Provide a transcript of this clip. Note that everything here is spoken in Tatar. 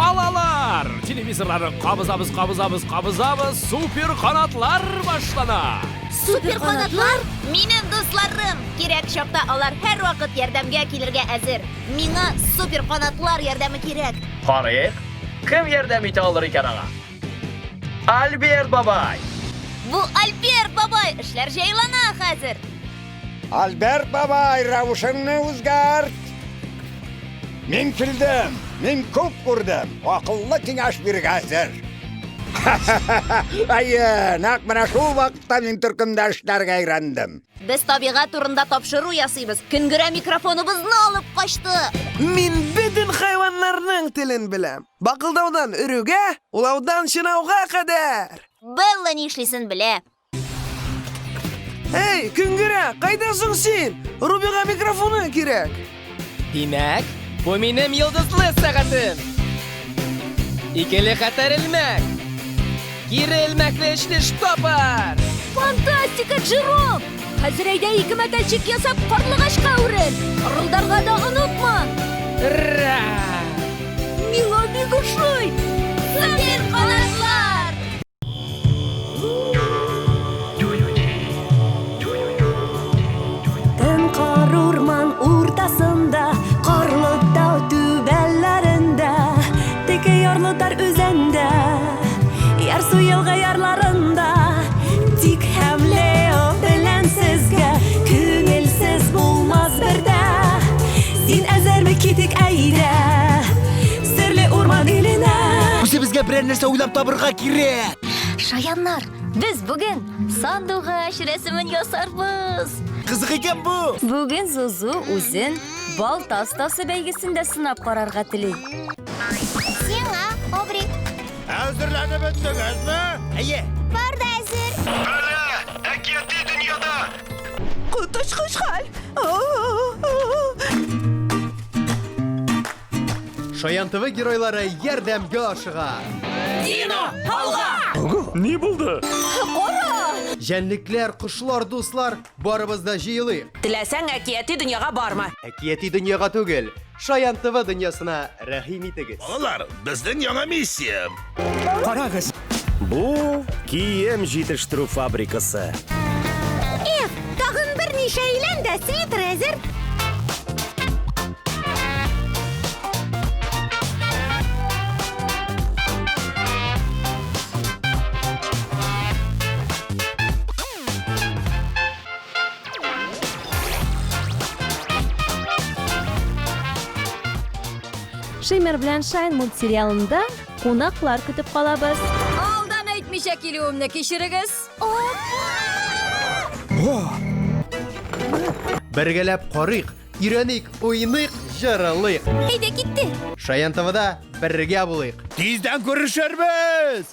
Балалар, телевизорлары қабызабыз, супер қанатлар башлана. Супер канатлар? Минем дусларым. Кирәк чакта алар һәр вакыт ярдәмгә килергә әзер. Миңа супер канатлар ярдәме кирәк. Карыйк, кем ярдәм итә алыр икән аңа? Альберт бабай. Бу Альберт бабай эшләр җайлана хәзер. Альберт бабай, рәвешеңне үзгәрт. Мин килдем, мин күп күрдем. Акыллы киңәш бирергә әзер. Айе, нәкъ менә шул вакытта мин төркемдә эшләргә өйрәндем. Без табигать турында тапшыру ясыйбыз. Көнгөрә микрофоныбызны алып качты. Мин бөтен хайваннарның телен беләм. Бакылдаудан өрүгә, улаудан чынауга кадәр. Белла ни эшлисен белә. Эй, Көңгөрә, кайдасың син? Рубига микрофоны кирәк. Димәк, бу минем йолдызлы сәгатем. Икеле хәтәрелмәк. Кирелмәкле эшле штопор. Фантастика, Джером! Хәзер әйдә ике мәтәлчек ясап карлыгачка үрел. Рылдарга да онытма. Ра! Миңа бик ошый. Супер канатлар! Тын кар урман уртасында, карлы тау түбәлләрендә, теге ярлытар үзәндә, ярсу елга ярларында, тик һәм Лео белән сезгә күңелсез булмас бердә. Син әзерме китик әйдә, серле урман иленә. Үзебезгә берәр нәрсә уйлап табырга кирәк. Шаяннар, без бүген сандугач рәсемен ясарбыз. Кызык икән бу. Бүген Зузу үзен бал тастасы бәйгесендә сынап карарга тели. Сиңа, Обри, Әзерләнеп беттегезме? Әйе. бар да әзер. Әкияти дөньяда. Коточкыч хәл. Шаян ТВ геройлары ярдәмгә ашыга. Ни булды? Җәнлекләр, кошлар, дуслар, барыбыз да җыелыйк. Теләсәң әкияти дөньяга барма. Әкияти дөньяга түгел, Шаян ТВ дөньясына рәхим итегез. Балалар, безнең яңа миссия. Карагыз. Бу кием җитештерү фабрикасы. Тагын берничә әйлән дә свитер әзер. Шимер белән Шайн мультсериалында кунаклар көтеп калабыз. Алдан әйтмичә килүемне кичерегез. Бергәләп карыйк, өйрәник, уйныйк, җырлыйк. Әйдә китте. Шаян ТВда бергә булыйк. Тиздән күрешербез.